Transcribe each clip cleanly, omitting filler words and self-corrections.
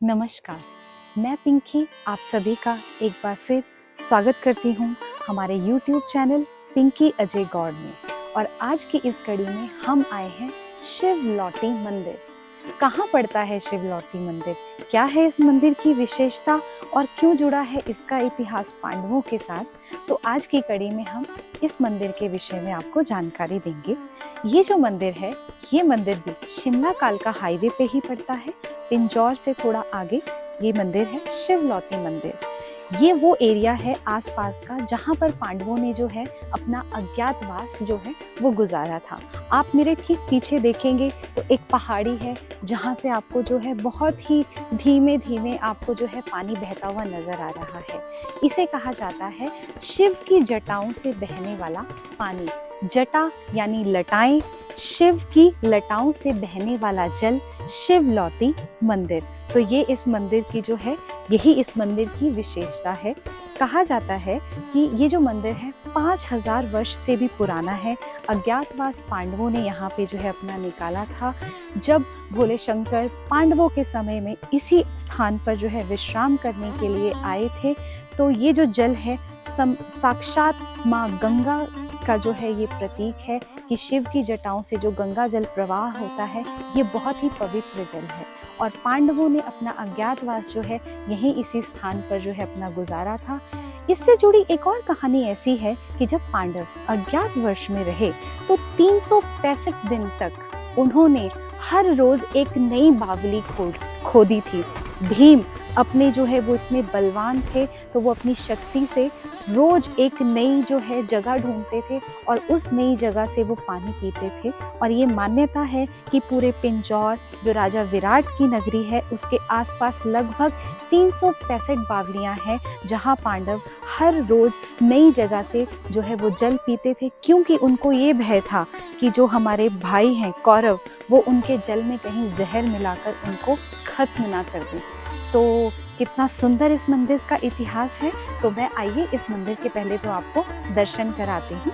नमस्कार, मैं पिंकी आप सभी का एक बार फिर स्वागत करती हूँ हमारे YouTube चैनल पिंकी अजय गौड़ में। और आज की इस कड़ी में हम आए हैं शिवलौती मंदिर। कहाँ पड़ता है शिवलौती मंदिर, क्या है इस मंदिर की विशेषता और क्यों जुड़ा है इसका इतिहास पांडवों के साथ, तो आज की कड़ी में हम इस मंदिर के विषय में आपको जानकारी देंगे। ये जो मंदिर है, ये मंदिर भी शिमला कालका हाईवे पे ही पड़ता है। पिंजौर से थोड़ा आगे ये मंदिर है शिवलौती मंदिर। ये वो एरिया है आसपास का जहाँ पर पांडवों ने जो है अपना अज्ञातवास जो है वो गुजारा था। आप मेरे ठीक पीछे देखेंगे तो एक पहाड़ी है जहाँ से आपको जो है बहुत ही धीमे धीमे आपको जो है पानी बहता हुआ नजर आ रहा है। इसे कहा जाता है शिव की जटाओं से बहने वाला पानी। जटा यानी लटाएं, शिव की लटाओं से बहने वाला जल, शिवलौती मंदिर। तो ये इस मंदिर की जो है, यही इस मंदिर की विशेषता है। कहा जाता है कि ये जो मंदिर है 5000 वर्ष से भी पुराना है। अज्ञातवास पांडवों ने यहाँ पे जो है अपना निकाला था। जब भोले शंकर पांडवों के समय में इसी स्थान पर जो है विश्राम करने के लिए आए थे, तो ये जो जल है साक्षात माँ गंगा का जो है ये प्रतीक है कि शिव की जटाओं से जो गंगा जल प्रवाह होता है ये बहुत ही पवित्र जल है। और पांडवों ने अपना अज्ञातवास जो है यहीं इसी स्थान पर जो है अपना गुजारा था। इससे जुड़ी एक और कहानी ऐसी है कि जब पांडव अज्ञातवास में रहे तो 365 दिन तक उन्होंने हर रोज एक नई बावली खोदी थी। भीम अपने जो है वो इतने बलवान थे तो वो अपनी शक्ति से रोज एक नई जो है जगह ढूंढते थे और उस नई जगह से वो पानी पीते थे। और ये मान्यता है कि पूरे पिंजौर जो राजा विराट की नगरी है उसके आसपास लगभग 365 बावलियां हैं जहां पांडव हर रोज नई जगह से जो है वो जल पीते थे, क्योंकि उनको ये भय था कि जो हमारे भाई हैं कौरव वो उनके जल में कहीं जहर मिलाकर उनको खत्म ना कर दें। तो कितना सुंदर इस मंदिर का इतिहास है। तो मैं आइए इस मंदिर के पहले तो आपको दर्शन कराती हूँ।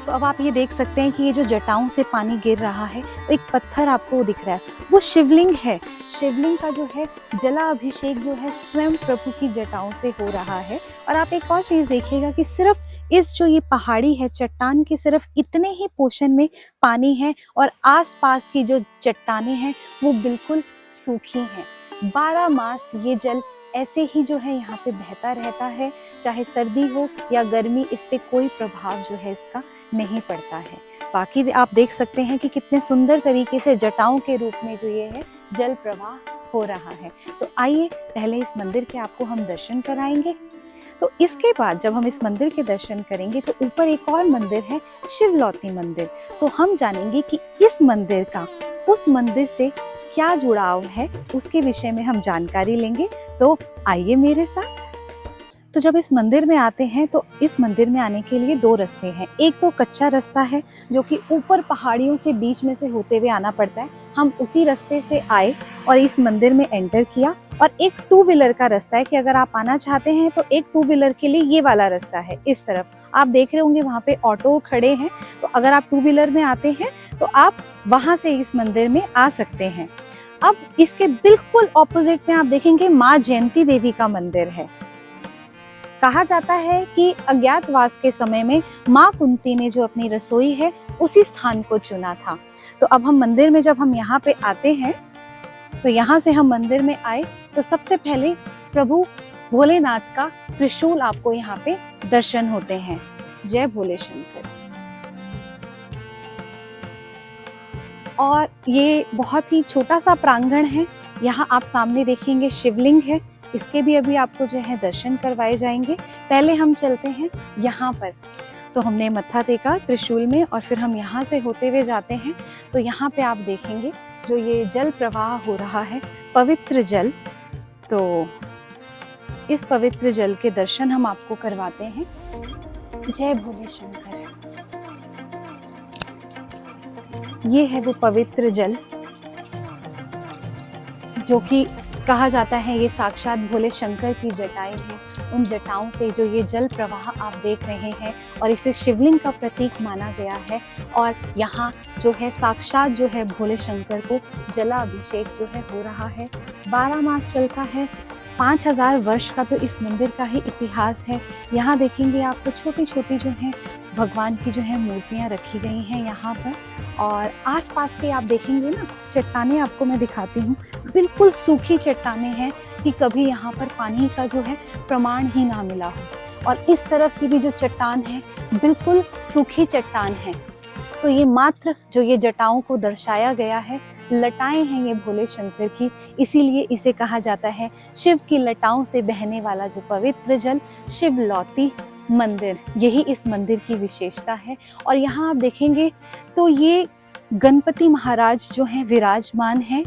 तो अब आप ये देख सकते हैं कि ये जो जटाओं से पानी गिर रहा है तो एक पत्थर आपको दिख रहा है, वो शिवलिंग है। शिवलिंग का जो है जलाभिषेक जो है स्वयं प्रभु की जटाओं से हो रहा है। और आप एक और चीज देखिएगा कि सिर्फ इस जो ये पहाड़ी है चट्टान के सिर्फ इतने ही पोर्शन में पानी है और आसपास की जो चट्टानें हैं वो बिल्कुल सूखी हैं। 12 मास ये जल ऐसे ही जो है यहाँ पे बहता रहता है, चाहे सर्दी हो या गर्मी, इस पे कोई प्रभाव जो है इसका नहीं पड़ता है। बाकी आप देख सकते हैं कि कितने सुंदर तरीके से जटाओं के रूप में जो ये है जल प्रवाह हो रहा है। तो आइए पहले इस मंदिर के आपको हम दर्शन कराएंगे। तो इसके बाद जब हम इस मंदिर के दर्शन करेंगे तो ऊपर एक और मंदिर है शिवलौती मंदिर। तो हम जानेंगे कि इस मंदिर का उस मंदिर से क्या जुड़ाव है, उसके विषय में हम जानकारी लेंगे। तो आइए मेरे साथ। तो जब इस मंदिर में आते हैं तो इस मंदिर में आने के लिए 2 रास्ते हैं। एक तो कच्चा रास्ता है जो कि ऊपर पहाड़ियों से बीच में से होते हुए आना पड़ता है। हम उसी रास्ते से आए और इस मंदिर में एंटर किया। और एक 2 व्हीलर का रास्ता है कि अगर आप आना चाहते हैं तो एक 2 व्हीलर के लिए ये वाला रास्ता है। इस तरफ आप देख रहे होंगे वहाँ पे ऑटो खड़े हैं, तो अगर आप 2 व्हीलर में आते हैं तो आप वहां से इस मंदिर में आ सकते हैं। अब इसके बिल्कुल ऑपोजिट में आप देखेंगे माँ जयंती देवी का मंदिर है। कहा जाता है कि अज्ञातवास के समय में माँ कुंती ने जो अपनी रसोई है उसी स्थान को चुना था। तो अब हम मंदिर में जब हम यहाँ पे आते हैं तो यहाँ से हम मंदिर में आए तो सबसे पहले प्रभु भोलेनाथ का त्रिशूल आपको यहाँ पे दर्शन होते हैं। जय भोले शंकर। और ये बहुत ही छोटा सा प्रांगण है। यहाँ आप सामने देखेंगे शिवलिंग है, इसके भी अभी आपको जो है दर्शन करवाए जाएंगे। पहले हम चलते हैं यहाँ पर। तो हमने मत्था टेका त्रिशूल में और फिर हम यहाँ से होते हुए जाते हैं। तो यहाँ पे आप देखेंगे जो ये जल प्रवाह हो रहा है, पवित्र जल। तो इस पवित्र जल के दर्शन हम आपको करवाते हैं। जय भोले शंकर। ये है वो पवित्र जल जो कि कहा जाता है ये साक्षात भोले शंकर की जटाएं हैं। उन जटाओं से जो ये जल प्रवाह आप देख रहे हैं और इसे शिवलिंग का प्रतीक माना गया है। और यहाँ जो है साक्षात जो है भोले शंकर को जलाभिषेक जो है हो रहा है। 12 मास चलता है। 5000 वर्ष का तो इस मंदिर का ही इतिहास है। यहाँ देखेंगे आपको छोटी छोटी जो है भगवान की जो है मूर्तियाँ रखी गई हैं यहाँ पर। और आसपास के आप देखेंगे ना चट्टानें आपको मैं दिखाती हूँ, बिल्कुल सूखी चट्टानें हैं कि कभी यहाँ पर पानी का जो है प्रमाण ही ना मिला हो। और इस तरफ की भी जो चट्टान है बिल्कुल सूखी चट्टान है। तो ये मात्र जो ये जटाओं को दर्शाया गया है, लटाएं हैं ये भोले शंकर की, इसीलिए इसे कहा जाता है शिव की लटाओं से बहने वाला जो पवित्र जल शिवलौती मंदिर। यही इस मंदिर की विशेषता है। और यहाँ आप देखेंगे तो ये गणपति महाराज जो हैं विराजमान हैं।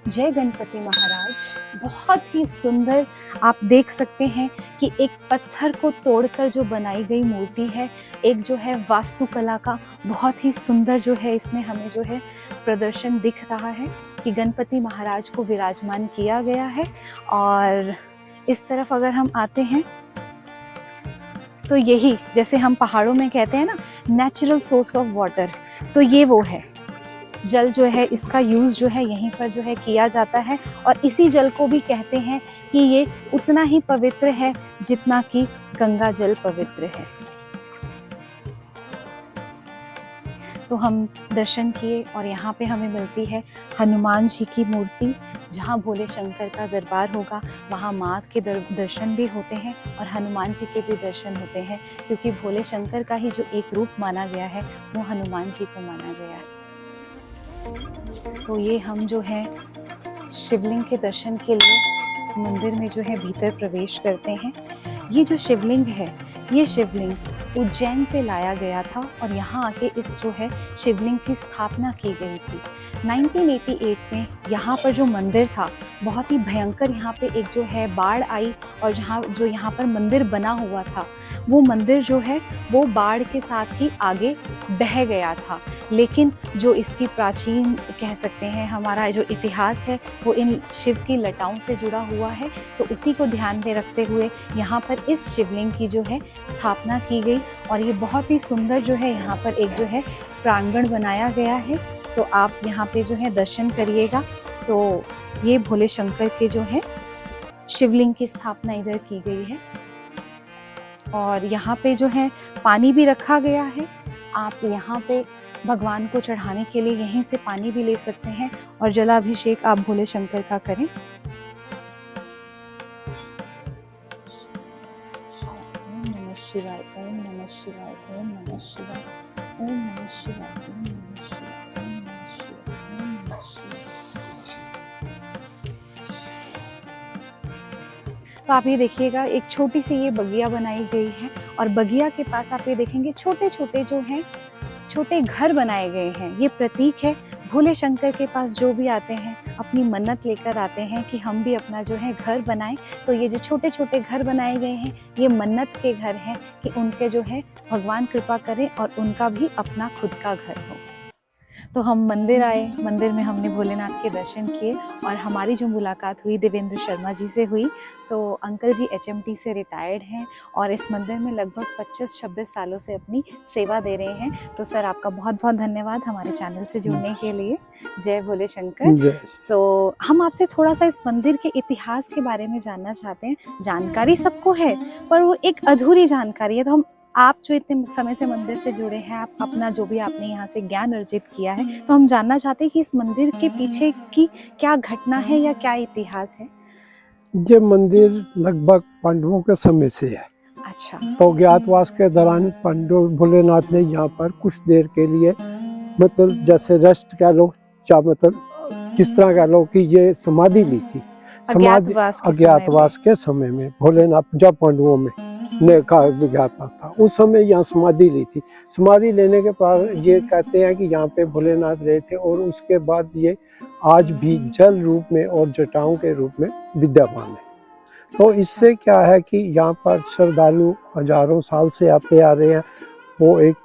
जय गणपति महाराज। बहुत ही सुंदर आप देख सकते हैं कि एक पत्थर को तोड़कर जो बनाई गई मूर्ति है, एक जो है वास्तुकला का बहुत ही सुंदर जो है इसमें हमें जो है प्रदर्शन दिख रहा है कि गणपति महाराज को विराजमान किया गया है। और इस तरफ अगर हम आते हैं तो यही जैसे हम पहाड़ों में कहते हैं ना नेचुरल सोर्स ऑफ वाटर, तो ये वो है जल जो है इसका यूज़ जो है यहीं पर जो है किया जाता है। और इसी जल को भी कहते हैं कि ये उतना ही पवित्र है जितना कि गंगा जल पवित्र है। तो हम दर्शन किए और यहाँ पे हमें मिलती है हनुमान जी की मूर्ति। जहाँ भोले शंकर का दरबार होगा वहाँ माँ के दर्शन भी होते हैं और हनुमान जी के भी दर्शन होते हैं, क्योंकि भोले शंकर का ही जो एक रूप माना गया है वो हनुमान जी को माना गया है। तो ये हम जो है शिवलिंग के दर्शन के लिए मंदिर में जो है भीतर प्रवेश करते हैं। ये जो शिवलिंग है ये शिवलिंग उज्जैन से लाया गया था और यहाँ आके इस जो है शिवलिंग की स्थापना की गई थी। 1988 में यहाँ पर जो मंदिर था बहुत ही भयंकर, यहाँ पे एक जो है बाढ़ आई और जो यहाँ पर मंदिर बना हुआ था वो मंदिर जो है वो बाढ़ के साथ ही आगे बह गया था। लेकिन जो इसकी प्राचीन कह सकते हैं हमारा जो इतिहास है वो इन शिव की लटाओं से जुड़ा हुआ है। तो उसी को ध्यान में रखते हुए यहाँ पर इस शिवलिंग की जो है स्थापना की गई और ये बहुत ही सुंदर जो है यहाँ पर एक जो है प्रांगण बनाया गया है। तो आप यहाँ पे जो है दर्शन करिएगा। तो ये भोले शंकर के जो है शिवलिंग की स्थापना इधर की गई है और यहाँ पे जो है पानी भी रखा गया है। आप यहाँ पे भगवान को चढ़ाने के लिए यहीं से पानी भी ले सकते हैं और जलाभिषेक आप भोले शंकर का करें। ओम नमः शिवाय, ओम नमः शिवाय, ओम नमः शिवाय, ओम नमः शिवाय, ओम नमः शिवाय, ओम नमः शिवाय, ओम नमः शिवाय। तो आप ये देखिएगा एक छोटी सी ये बगिया बनाई गई है और बगिया के पास आप ये देखेंगे छोटे छोटे जो हैं छोटे घर बनाए गए हैं। ये प्रतीक है भोले शंकर के पास जो भी आते हैं अपनी मन्नत लेकर आते हैं कि हम भी अपना जो है घर बनाएं। तो ये जो छोटे छोटे घर बनाए गए हैं ये मन्नत के घर हैं कि उनके जो है भगवान कृपा करें और उनका भी अपना खुद का घर हो। तो हम मंदिर आए, मंदिर में हमने भोलेनाथ के दर्शन किए और हमारी जो मुलाकात हुई देवेंद्र शर्मा जी से हुई। तो अंकल जी HMT से रिटायर्ड हैं और इस मंदिर में लगभग 25-26 सालों से अपनी सेवा दे रहे हैं। तो सर आपका बहुत बहुत धन्यवाद हमारे चैनल से जुड़ने के लिए। जय भोले शंकर। तो हम आपसे थोड़ा सा इस मंदिर के इतिहास के बारे में जानना चाहते हैं। जानकारी सबको है पर वो एक अधूरी जानकारी है। तो हम आप जो इतने समय से मंदिर से जुड़े हैं, आप अपना जो भी आपने यहाँ से ज्ञान अर्जित किया है, तो हम जानना चाहते हैं कि इस मंदिर के पीछे की क्या घटना है या क्या इतिहास है। ये मंदिर लगभग पांडवों के समय से है। अच्छा। तो ज्ञातवास के दौरान पांडव भोलेनाथ ने यहाँ पर कुछ देर के लिए मतलब जैसे रेस्ट कह लो या मतलब किस तरह कह लो कि ये समाधि ली थी। समाधि अज्ञातवास के समय में भोलेनाथ जब पांडवों में ने का विज्ञातवास था उस समय यहाँ समाधि ली थी। समाधि लेने के बाद ये कहते हैं कि यहाँ पे भोलेनाथ रहे थे और उसके बाद ये आज भी जल रूप में और जटाओं के रूप में विद्यमान है। तो इससे क्या है कि यहाँ पर श्रद्धालु हजारों साल से आते आ रहे हैं, वो एक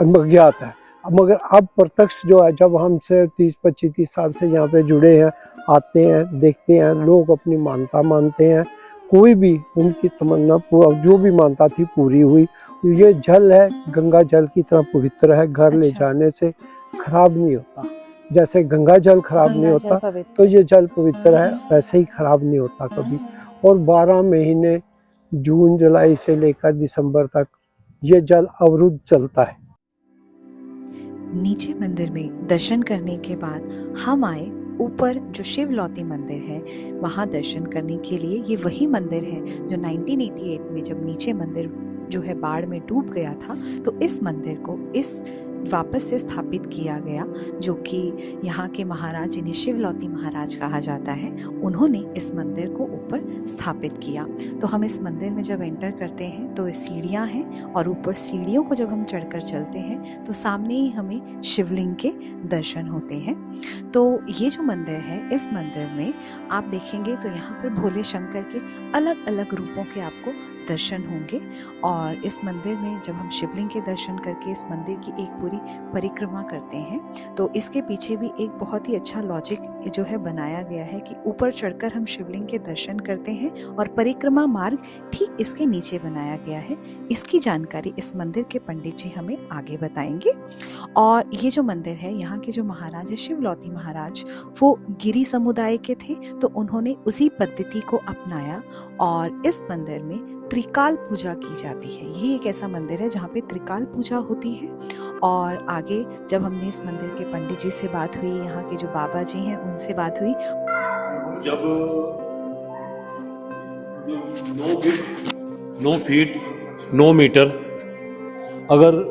अज्ञात है। मगर अब प्रत्यक्ष जो है जब हमसे 30-25-30 साल से यहाँ पे जुड़े हैं आते हैं, देखते हैं, लोग अपनी मानता मानते हैं। कोई भी उनकी तमन्ना जो भी मानता थी पूरी हुई। ये जल है गंगा जल की तरह पवित्र है, घर ले अच्छा। जाने से खराब नहीं होता। जैसे गंगा जल खराब नहीं गंगा जल होता पवित्र तो ये जल पवित्र है, वैसे ही खराब नहीं होता कभी। और 12 महीने जून जुलाई से लेकर दिसंबर तक ये जल अवरुद्ध चलता है। नीचे मंदिर में दर्शन करने के बाद हम आए ऊपर जो शिवलौती मंदिर है वहाँ दर्शन करने के लिए। ये वही मंदिर है जो 1988 में जब नीचे मंदिर जो है बाढ़ में डूब गया था, तो इस मंदिर को वापस से स्थापित किया गया, जो कि यहाँ के महाराज, जिन्हें शिवलौती महाराज कहा जाता है, उन्होंने इस मंदिर को ऊपर स्थापित किया। तो हम इस मंदिर में जब एंटर करते हैं तो सीढ़ियाँ हैं, और ऊपर सीढ़ियों को जब हम चढ़कर चलते हैं तो सामने ही हमें शिवलिंग के दर्शन होते हैं। तो ये जो मंदिर है, इस मंदिर में आप देखेंगे तो यहाँ पर भोले शंकर के अलग अलग रूपों के आपको दर्शन होंगे। और इस मंदिर में जब हम शिवलिंग के दर्शन करके इस मंदिर की एक पूरी परिक्रमा करते हैं, तो इसके पीछे भी एक बहुत ही अच्छा लॉजिक जो है बनाया गया है कि ऊपर चढ़कर हम शिवलिंग के दर्शन करते हैं और परिक्रमा मार्ग ठीक इसके नीचे बनाया गया है। इसकी जानकारी इस मंदिर के पंडित जी हमें आगे बताएंगे। और ये जो मंदिर है, यहाँ के जो महाराज है शिवलौती महाराज, वो गिरी समुदाय के थे, तो उन्होंने उसी पद्धति को अपनाया और इस मंदिर में त्रिकाल पूजा की जाती है। ये एक ऐसा मंदिर है जहाँ पे त्रिकाल पूजा होती है। और आगे जब हमने इस मंदिर के पंडित जी से बात हुई, यहाँ के जो बाबा जी हैं उनसे बात हुई, जब 9 फीट 9 मीटर अगर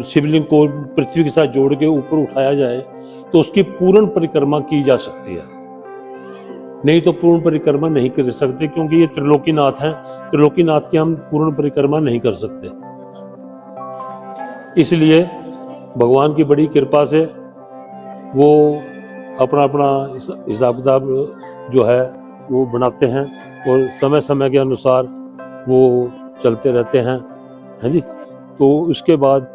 शिवलिंग को पृथ्वी के साथ जोड़ के ऊपर उठाया जाए तो उसकी पूर्ण परिक्रमा की जा सकती है। नहीं तो पूर्ण परिक्रमा नहीं कर सकते, क्योंकि ये त्रिलोकीनाथ हैं। त्रिलोकीनाथ की हम पूर्ण परिक्रमा नहीं कर सकते। इसलिए भगवान की बड़ी कृपा से वो अपना अपना हिसाब किताब जो है वो बनाते हैं और समय समय के अनुसार वो चलते रहते हैं, है जी। तो उसके बाद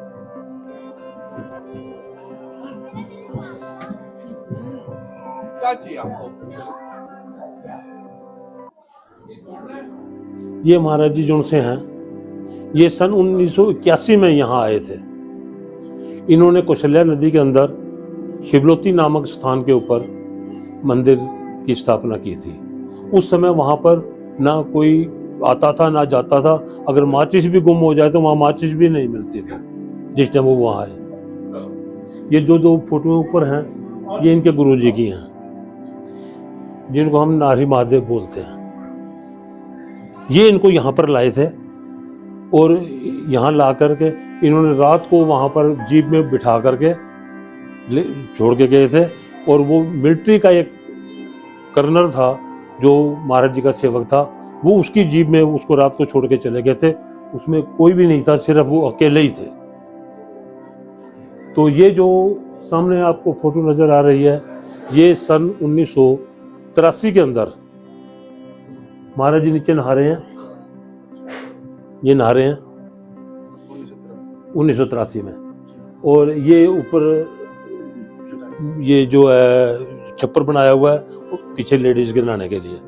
ये महाराज जी जो से हैं, ये सन 1981 में यहाँ आए थे। इन्होंने कौशल्या नदी के अंदर शिवलौती नामक स्थान के ऊपर मंदिर की स्थापना की थी। उस समय वहाँ पर ना कोई आता था ना जाता था। अगर माचिस भी गुम हो जाए तो वहाँ माचिस भी नहीं मिलती थी जिस टाइम वो वहाँ आए। ये जो दो फोटो ऊपर हैं, ये इनके गुरुजी की हैं, जिनको हम नारी महादेव बोलते हैं। ये इनको यहाँ पर लाए थे और यहाँ ला करके इन्होंने रात को वहाँ पर जीप में बिठा करके छोड़ के गए थे। और वो मिलिट्री का एक कर्नल था जो महाराज जी का सेवक था, वो उसकी जीप में उसको रात को छोड़ के चले गए थे। उसमें कोई भी नहीं था, सिर्फ वो अकेले ही थे। तो ये जो सामने आपको फोटो नजर आ रही है, ये सन 1983 के अंदर महाराज जी नीचे नहा रहे हैं। ये नहा रहे हैं 1983 में। और ये ऊपर ये जो है छप्पर बनाया हुआ है पीछे लेडीज के नहाने के लिए।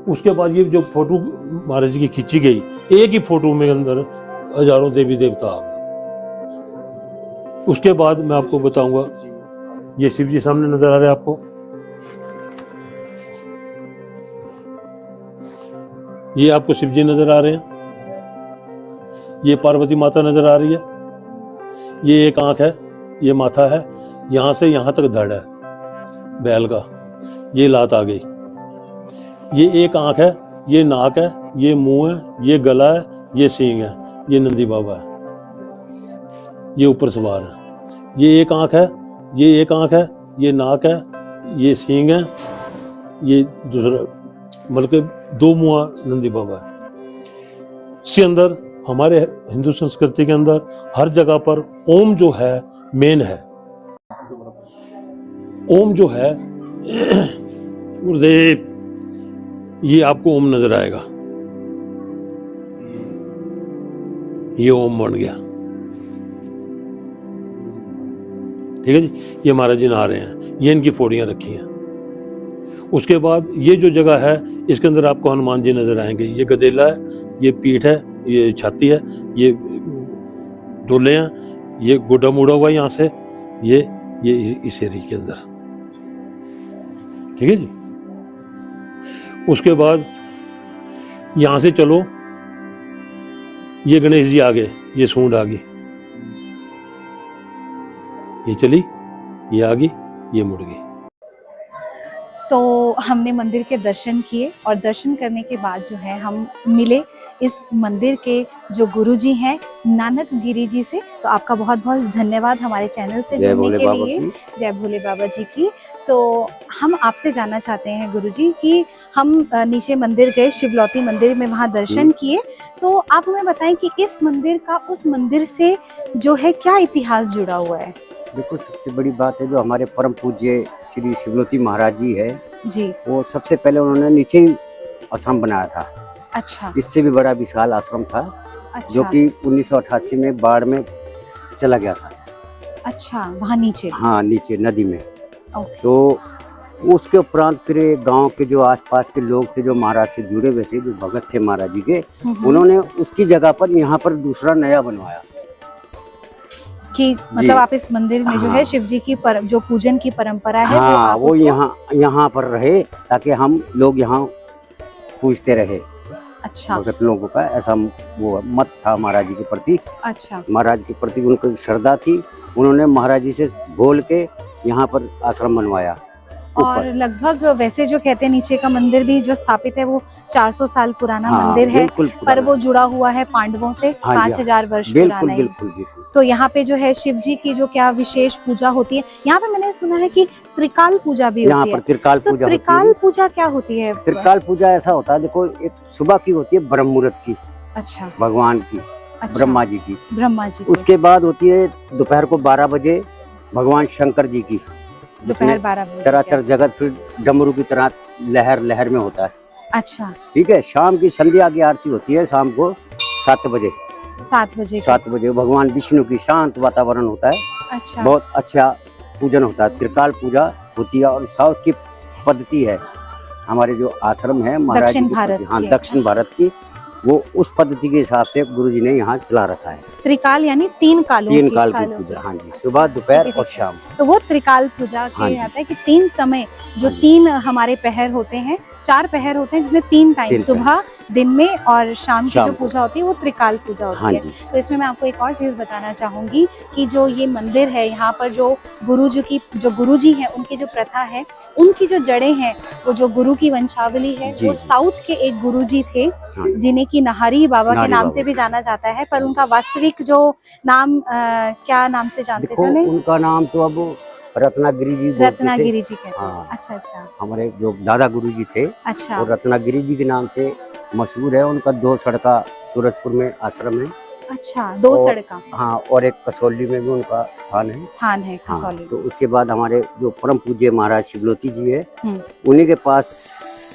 उसके बाद ये जो फोटो महाराज जी की खींची गई, एक ही फोटो में अंदर हजारों देवी देवता आ गए। उसके बाद मैं आपको बताऊंगा, ये शिव जी सामने नजर आ रहे हैं आपको। ये आपको शिव जी नजर आ रहे हैं। ये पार्वती माता नजर आ रही है। ये एक आंख है, ये माथा है, यहां से यहां तक धड़ है बैल का। ये लात आ गई। ये एक आंख है, ये नाक है, ये मुंह है, ये गला है, ये सींग है, ये नंदी बाबा है, ये ऊपर सवार है। ये एक आंख है, ये एक आंख है, ये नाक है, ये सींग है, ये दूसरा बल्कि 2 मुंह नंदी बाबा है। इसके अंदर हमारे हिंदू संस्कृति के अंदर हर जगह पर ओम जो है मेन है। ओम जो है गुरुदेव, ये आपको ओम नजर आएगा। ये ओम बन गया, ठीक है जी। ये महाराज जी नहा रहे हैं, ये इनकी फोड़ियां रखी हैं। उसके बाद ये जो जगह है इसके अंदर आपको हनुमान जी नजर आएंगे। ये गदेला है, ये पीठ है, ये छाती है, ये डोले हैं, ये गोडा मुड़ा हुआ यहाँ से, ये इस एरिया के अंदर। ठीक है जी। उसके बाद यहाँ से चलो, ये गणेश जी आ गए, ये सूंड आ गई, ये चली, ये आ गई, ये मुड़ गई। तो हमने मंदिर के दर्शन किए और दर्शन करने के बाद जो है हम मिले इस मंदिर के जो गुरुजी हैं नानक गिरी जी से। तो आपका बहुत बहुत धन्यवाद हमारे चैनल से जुड़ने के लिए। जय भोले बाबा जी की। तो हम आपसे जानना चाहते हैं गुरुजी कि हम नीचे मंदिर गए, शिवलौती मंदिर में, वहाँ दर्शन किए, तो आप हमें बताएं कि इस मंदिर का उस मंदिर से जो है क्या इतिहास जुड़ा हुआ है। देखो, सबसे बड़ी बात है जो हमारे परम पूज्य श्री शिवलौती महाराज जी है जी, वो सबसे पहले उन्होंने नीचे ही आश्रम बनाया था। अच्छा। इससे भी बड़ा विशाल आश्रम था। अच्छा। जो कि 1988 में बाढ़ में चला गया था। अच्छा, वहाँ नीचे? हाँ, नीचे नदी में। ओके। तो उसके उपरांत फिर गांव के जो आसपास के लोग थे जो महाराज से जुड़े हुए थे, जो भगत थे महाराज जी के, उन्होंने उसकी जगह पर यहाँ पर दूसरा नया बनवाया कि मतलब आप इस मंदिर में जो है शिव जी की जो पूजन की परंपरा है, हाँ, वो यहाँ पर रहे ताकि हम लोग यहाँ पूजते रहे। अच्छा। भगत लोगों का ऐसा वो मत था महाराज जी के प्रति। अच्छा। महाराज के प्रति उनको श्रद्धा थी, उन्होंने महाराज जी से बोल के यहाँ पर आश्रम बनवाया। और लगभग वैसे जो कहते हैं नीचे का मंदिर भी जो स्थापित है वो 400 साल पुराना मंदिर है, पर वो जुड़ा हुआ है पांडवों से। 5000 वर्ष पुराना है। तो यहाँ पे जो है शिव जी की जो क्या विशेष पूजा होती है, यहाँ पे मैंने सुना है कि त्रिकाल पूजा भी होती है। यहाँ पर त्रिकाल पूजा। त्रिकाल पूजा क्या होती है? त्रिकाल पूजा ऐसा होता है, देखो, एक सुबह की होती है ब्रह्म मुहूर्त की। अच्छा। भगवान की। अच्छा। ब्रह्मा जी की। ब्रह्मा जी। उसके बाद होती है दोपहर को 12 बजे भगवान शंकर जी की, दोपहर 12 बजे चराचर जगत फिर डमरू की तरह लहर लहर में होता है। अच्छा। ठीक है। शाम की संध्या की आरती होती है शाम को 7 बजे। 7 बजे भगवान विष्णु की शांत वातावरण होता है। अच्छा। बहुत अच्छा पूजन होता है, त्रिकाल पूजा होती है। और साउथ की पद्धति है, हमारे जो आश्रम है महाराज जी की, हाँ, दक्षिण भारत की, वो उस पद्धति के हिसाब से गुरुजी ने यहाँ चला रखा है। त्रिकाल यानी 3 कालों की पूजा। हाँ जी, सुबह, दोपहर और शाम। तो वो त्रिकाल पूजा के आता है कि 3 समय जो 3 हमारे पहर होते हैं, 4 पहर होते हैं जिसमें 3 टाइम, सुबह, दिन में और शाम की जो पूजा होती है वो त्रिकाल पूजा होती है। तो इसमें मैं आपको एक और चीज बताना चाहूंगी कि जो ये मंदिर है, यहाँ पर जो गुरुजी हैं उनकी जो प्रथा है, उनकी जो जड़ें हैं, वो जो गुरु की वंशावली है, वो साउथ के एक गुरुजी थे जिन्हें की नाहरी बाबा के नाम से भी जाना जाता है, पर उनका वास्तविक जो नाम क्या नाम से जानते थे? उनका नाम तो अब रत्नागिरी जी कहते हैं। हाँ। अच्छा। अच्छा। हमारे जो दादा गुरु जी थे, अच्छा, और रत्नागिरी जी के नाम से मशहूर है। उनका 2 सड़का सूरजपुर में आश्रम है। अच्छा, 2 सड़का। हाँ, और एक कसौली में भी उनका स्थान है कसौली। हाँ, तो उसके बाद हमारे जो परम पूज्य महाराज शिवलौती जी है, उन्हीं के पास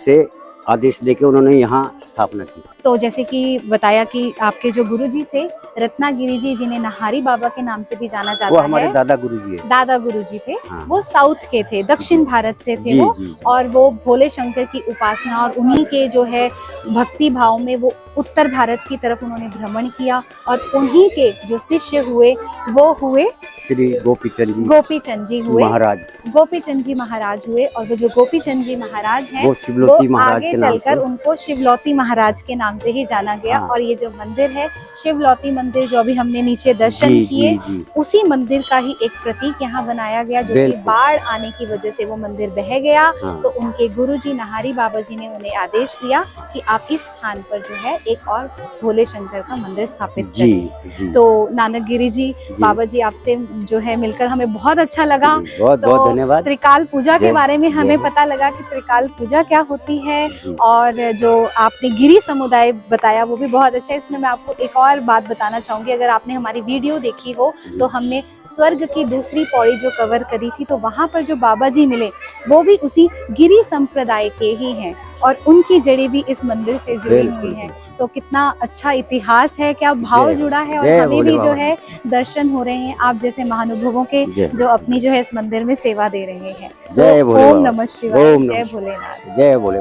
से आदेश देके उन्होंने यहाँ स्थापना की। तो जैसे कि बताया कि आपके जो गुरुजी थे रत्नागिरी जी, जिन्हें नाहरी बाबा के नाम से भी जाना जाता है, वो हमारे दादा गुरुजी है। दादा गुरुजी थे। हाँ। वो साउथ के थे, दक्षिण भारत से थे वो। और वो भोले शंकर की उपासना और उन्हीं के जो है भक्ति भाव में वो उत्तर भारत की तरफ उन्होंने भ्रमण किया, और उन्हीं के जो शिष्य हुए वो हुए श्री गोपीचंद जी हुए महाराज। गोपीचंद जी महाराज हुए। और वो जो गोपीचंद जी महाराज हैं, वो शिवलौती महाराज आगे चलकर उनको शिवलौती महाराज के नाम से ही जाना गया। और ये जो मंदिर है शिवलौती मंदिर, जो अभी हमने नीचे दर्शन किए, उसी मंदिर का ही एक प्रतीक यहाँ बनाया गया, जो कि बाढ़ आने की वजह से वो मंदिर बह गया। तो उनके गुरुजी नाहरी बाबा जी ने उन्हें आदेश दिया कि आप इस स्थान पर जो है एक और भोले शंकर का मंदिर स्थापित करें। तो नानक गिरी जी, बाबा जी, आपसे जो है मिलकर हमें बहुत अच्छा लगा। बहुत बहुत धन्यवाद। त्रिकाल पूजा के बारे में हमें पता लगा कि त्रिकाल पूजा क्या होती है, और जो आपने गिरी समुदाय बताया वो भी बहुत अच्छा है। इसमें मैं आपको एक और बात बताना बताना चाहूंगी, अगर आपने हमारी वीडियो देखी हो तो हमने स्वर्ग की दूसरी पौड़ी जो कवर करी थी, तो वहाँ पर जो बाबा जी मिले वो भी उसी गिरी संप्रदाय के ही हैं और उनकी जड़ें भी इस मंदिर से जुड़ी हुई हैं। तो कितना अच्छा इतिहास है, क्या भाव जुड़ा है और हमें भी जो है दर्शन हो रहे हैं आप जैसे महानुभवों के जो अपनी जो है इस मंदिर में सेवा दे रहे हैं। जय भोले ओम नमः शिवाय, जय भोलेनाथ। जय भोले।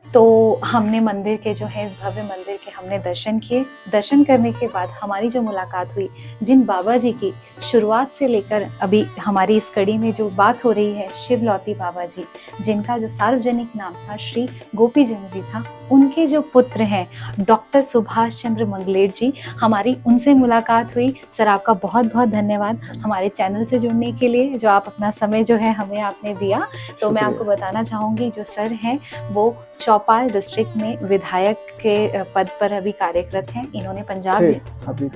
तो हमने मंदिर के जो है इस भव्य मंदिर के हमने दर्शन किए। दर्शन करने के बाद हमारी जो मुलाकात हुई जिन बाबा जी की शुरुआत से लेकर अभी हमारी इस कड़ी में जो बात हो रही है, शिवलौती बाबा जी, जिनका जो सार्वजनिक नाम था श्री गोपीचंद जी था, उनके जो पुत्र हैं डॉक्टर सुभाष चंद्र मंगलेट जी, हमारी उनसे मुलाकात हुई। सर आपका बहुत बहुत धन्यवाद हमारे चैनल से जुड़ने के लिए, जो आप अपना समय जो है हमें आपने दिया। तो मैं आपको बताना चाहूँगी जो सर हैं वो चौपाल डिस्ट्रिक्ट में विधायक के पद पर अभी कार्यरत हैं। इन्होंने पंजाब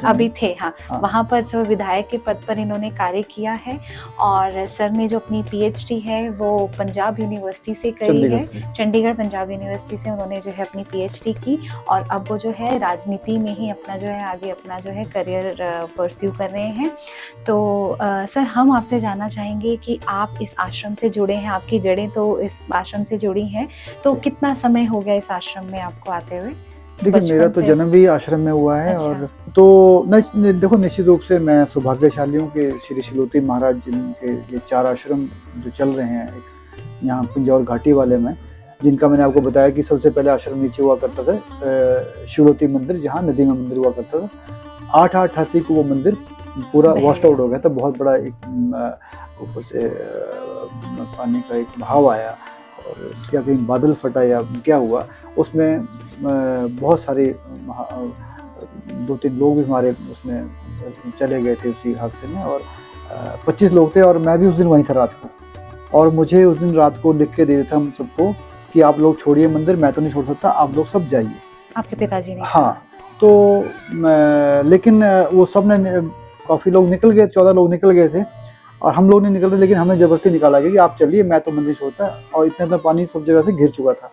अभी थे हाँ, वहाँ पर जो विधायक के पद पर इन्होंने कार्य किया है। और सर ने जो अपनी पीएचडी है वो पंजाब यूनिवर्सिटी से करी है, चंडीगढ़ पंजाब यूनिवर्सिटी से उन्होंने जो है अपनी पीएचडी की और अब वो जो है राजनीति में ही अपना जो है आगे अपना जो है करियर परस्यू कर रहे हैं। तो सर हम आपसे जानना चाहेंगे कि आप इस आश्रम से जुड़े हैं, आपकी जड़ें तो इस आश्रम से जुड़ी हैं, तो कितना समय हो गया इस आश्रम में आपको आते हुए? देखिए मेरा तो जन्म भी आश्रम में हुआ है। अच्छा। और तो देखो निश्चित रूप से मैं सौभाग्यशाली हूँ कि श्री शिलोती महाराज जिनके ये 4 आश्रम जो चल रहे हैं एक यहाँ पिंजौर घाटी वाले में, जिनका मैंने आपको बताया कि सबसे पहले आश्रम नीचे हुआ करता था शिलोती मंदिर, जहाँ नदी में मंदिर हुआ करता था। 888 को वो मंदिर पूरा वॉश आउट हो गया था। बहुत बड़ा एक ऊपर से पानी का एक बहाव आया और क्या कहीं बादल फटा या क्या हुआ, उसमें बहुत सारे 2-3 लोग भी हमारे उसमें चले गए थे उसी हादसे में। और 25 लोग थे और मैं भी उस दिन वहीं था रात को। और मुझे उस दिन रात को लिख के दे दिया था हम सबको कि आप लोग छोड़िए मंदिर, मैं तो नहीं छोड़ सकता, आप लोग सब जाइए। आपके पिताजी ने? हाँ। तो लेकिन वो सब ने काफ़ी लोग निकल गए, 14 लोग निकल गए थे और हम लोग नहीं निकल रहे, लेकिन हमें जबरदस्ती निकाला गया कि आप चलिए, मैं तो मंदिर छोड़ता। और इतना पानी सब जगह से घिर चुका था।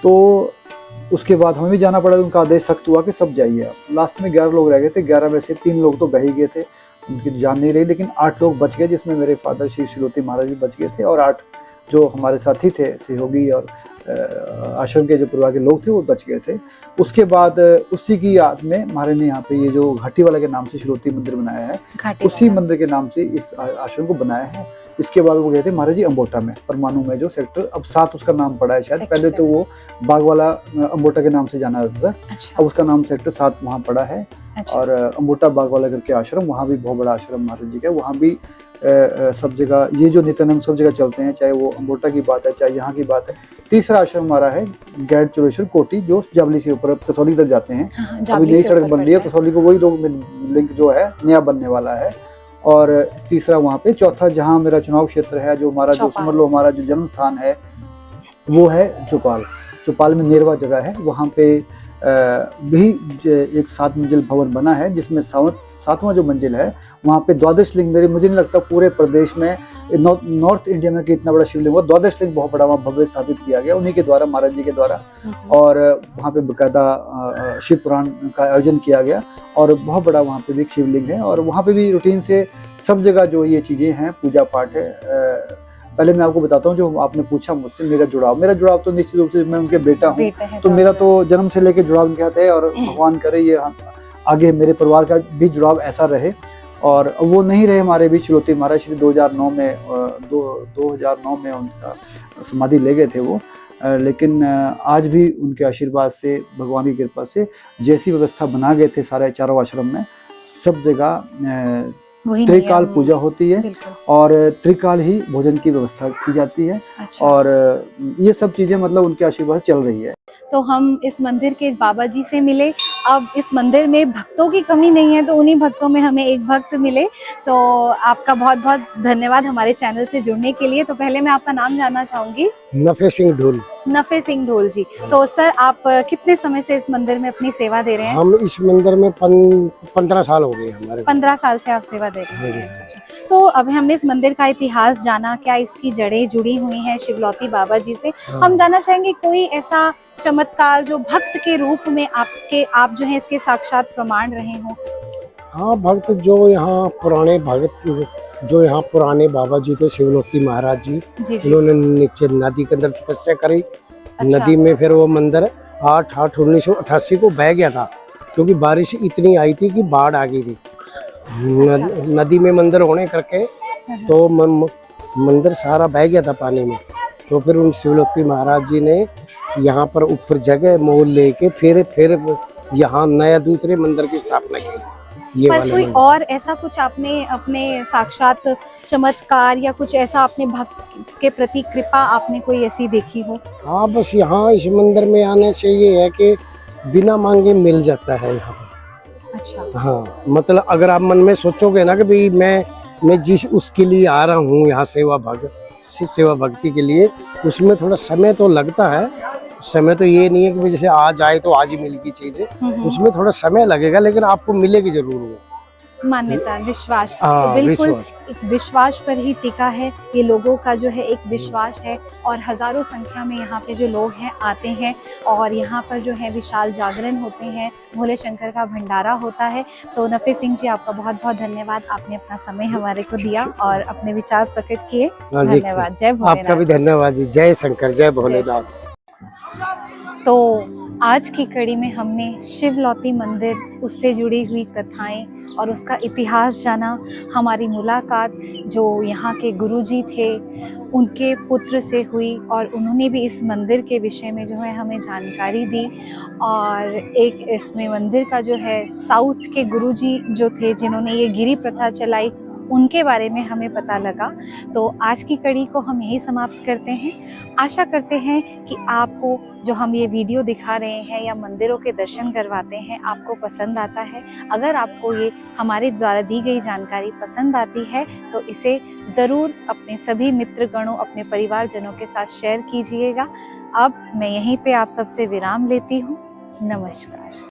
तो उसके बाद हमें भी जाना पड़ा, उनका आदेश सख्त हुआ कि सब जाइए आप। लास्ट में 11 लोग रह गए थे। 11 में से 3 लोग तो बह ही गए थे, उनकी जान नहीं रही, लेकिन 8 लोग बच गए, जिसमें मेरे फादर श्री शिलोती महाराज भी बच गए थे और 8 जो हमारे साथी थे सहयोगी और आश्रम के जो परिवार के लोग थे वो बच गए थे। उसके बाद उसी की याद में महाराज ने यहाँ पे ये जो घाटी वाला के नाम से शिलोती मंदिर बनाया है, उसी मंदिर के नाम से इस आश्रम को बनाया है। इसके बाद वो गए थे महाराज जी अम्बोटा में, परमाणु में, जो सेक्टर अब 7 उसका नाम पड़ा है शायद। पहले तो वो बागवाला अम्बोटा के नाम से जाना जाता था। अच्छा। अब उसका नाम सेक्टर 7 वहाँ पड़ा है। अच्छा। और अम्बोटा बागवाला करके आश्रम, वहाँ भी बहुत बड़ा आश्रम महाराज जी का, वहाँ भी सब जगह ये जो नित्यानंद सब जगह चलते हैं, चाहे वो अम्बोटा की बात है चाहे यहाँ की बात है। तीसरा आश्रम हमारा है गैर चोरेश्वर कोटी, जो जावली से ऊपर कसौली तक जाते हैं। अभी नई सड़क बन रही है कसौली को, वही लोग लिंक जो है नया बनने वाला है। और तीसरा वहाँ पे, चौथा जहाँ मेरा चुनाव क्षेत्र है, जो हमारा जो समझ लो हमारा जो जन्म स्थान है वो है चौपाल। चौपाल में नेरवा जगह है, वहाँ पे भी एक 7 मंजिल भवन बना है, जिसमें 7वां जो मंजिल है वहाँ पे 12 लिंग, मुझे नहीं लगता पूरे प्रदेश में नॉर्थ इंडिया में कि इतना बड़ा शिवलिंग हुआ। 12 लिंग बहुत बड़ा वहाँ भव्य स्थापित किया गया उन्हीं के द्वारा, महाराज जी के द्वारा। और वहाँ पे बकायदा शिव पुराण का आयोजन किया गया और बहुत बड़ा वहाँ पे भी शिवलिंग है। और वहाँ पे भी रूटीन से सब जगह जो ये चीज़ें हैं, पूजा पाठ है। पहले मैं आपको बताता हूँ, जो आपने पूछा मुझसे मेरा जुड़ाव तो निश्चित रूप से मैं उनके बेटा हूँ, तो मेरा तो जन्म से लेकर जुड़ाव उनके साथ है। और भगवान करे ये आगे मेरे परिवार का भी जुड़ाव ऐसा रहे। और वो नहीं रहे हमारे बीच शिलोती महाराज श्री 2009 में उनका समाधि ले गए थे वो। लेकिन आज भी उनके आशीर्वाद से, भगवान की कृपा से, जैसी व्यवस्था बना गए थे सारे 4 आश्रम में, सब जगह त्रिकाल पूजा होती है और त्रिकाल ही भोजन की व्यवस्था की जाती है। अच्छा। और ये सब चीजें मतलब उनके आशीर्वाद चल रही है। तो हम इस मंदिर के बाबा जी से मिले। अब इस मंदिर में भक्तों की कमी नहीं है, तो उन्हीं भक्तों में हमें एक भक्त मिले। तो आपका बहुत बहुत धन्यवाद हमारे चैनल से जुड़ने के लिए। तो पहले मैं आपका नाम जानना चाहूंगी। नफे सिंह ढोल। नफे सिंह ढोल जी। तो सर आप कितने समय से इस मंदिर में अपनी सेवा दे रहे हैं? हम इस मंदिर में 15 साल हो गए हमारे। 15 साल से आप सेवा दे रहे हैं। तो अभी हमने इस मंदिर का इतिहास जाना, क्या इसकी जड़ें जुड़ी हुई हैं शिवलौती बाबा जी से। हम जानना चाहेंगे कोई ऐसा चमत्कार जो भक्त के रूप में आप जो है इसके साक्षात प्रमाण रहे हो। हाँ, भक्त जो यहाँ पुराने भक्त जो यहाँ पुराने बाबा जी थे, शिवलोकी महाराज जी, जी जी। उन्होंने नीचे नदी के अंदर तपस्या करी। अच्छा। नदी में फिर वो मंदिर 8/8/1988 को बह गया था, क्योंकि बारिश इतनी आई थी कि बाढ़ आ गई थी। नदी में मंदिर होने करके तो मंदिर सारा बह गया था पानी में। तो फिर उन शिवलोकी महाराज जी ने यहाँ पर ऊपर जगह मोल लेके फिर यहाँ नया दूसरे मंदिर की स्थापना की। ये पर वाले कोई मंदिर। और ऐसा कुछ आपने अपने साक्षात चमत्कार या कुछ ऐसा अपने भक्त के प्रति कृपा आपने कोई ऐसी देखी हो? हाँ, बस यहाँ इस मंदिर में आने से ये है कि बिना मांगे मिल जाता है यहाँ पर। अच्छा। हाँ, मतलब अगर आप मन में सोचोगे ना कि भाई मैं जिस उसके लिए आ रहा हूँ यहाँ सेवा भक्ति के लिए, उसमें थोड़ा समय तो लगता है। समय तो ये नहीं है कि जैसे आज आए तो आज ही मिलेगी चीज, उसमें थोड़ा समय लगेगा, लेकिन आपको मिलेगी जरूर वो। मान्यता, विश्वास, हाँ, तो बिल्कुल विश्वास। एक विश्वास पर ही टिका है ये लोगों का जो है एक विश्वास है। और हजारों संख्या में यहाँ पे जो लोग हैं आते हैं और यहाँ पर जो है विशाल जागरण होते हैं, भोले शंकर का भंडारा होता है। तो नफे सिंह जी, आपका बहुत बहुत धन्यवाद, आपने अपना समय हमारे को दिया और अपने विचार प्रकट किए। हाँ जी, धन्यवाद। जय आपका भी भोलेनाथ। धन्यवाद जी। जय शंकर, जय भोलेनाथ। तो आज की कड़ी में हमने शिवलौती मंदिर, उससे जुड़ी हुई कथाएं और उसका इतिहास जाना। हमारी मुलाकात जो यहाँ के गुरुजी थे उनके पुत्र से हुई और उन्होंने भी इस मंदिर के विषय में जो है हमें जानकारी दी। और एक इसमें मंदिर का जो है साउथ के गुरुजी जो थे जिन्होंने ये गिरी प्रथा चलाई, उनके बारे में हमें पता लगा। तो आज की कड़ी को हम यही समाप्त करते हैं। आशा करते हैं कि आपको जो हम ये वीडियो दिखा रहे हैं या मंदिरों के दर्शन करवाते हैं आपको पसंद आता है। अगर आपको ये हमारे द्वारा दी गई जानकारी पसंद आती है तो इसे ज़रूर अपने सभी मित्रगणों, अपने परिवारजनों के साथ शेयर कीजिएगा। अब मैं यहीं पे आप सबसे विराम लेती हूँ। नमस्कार।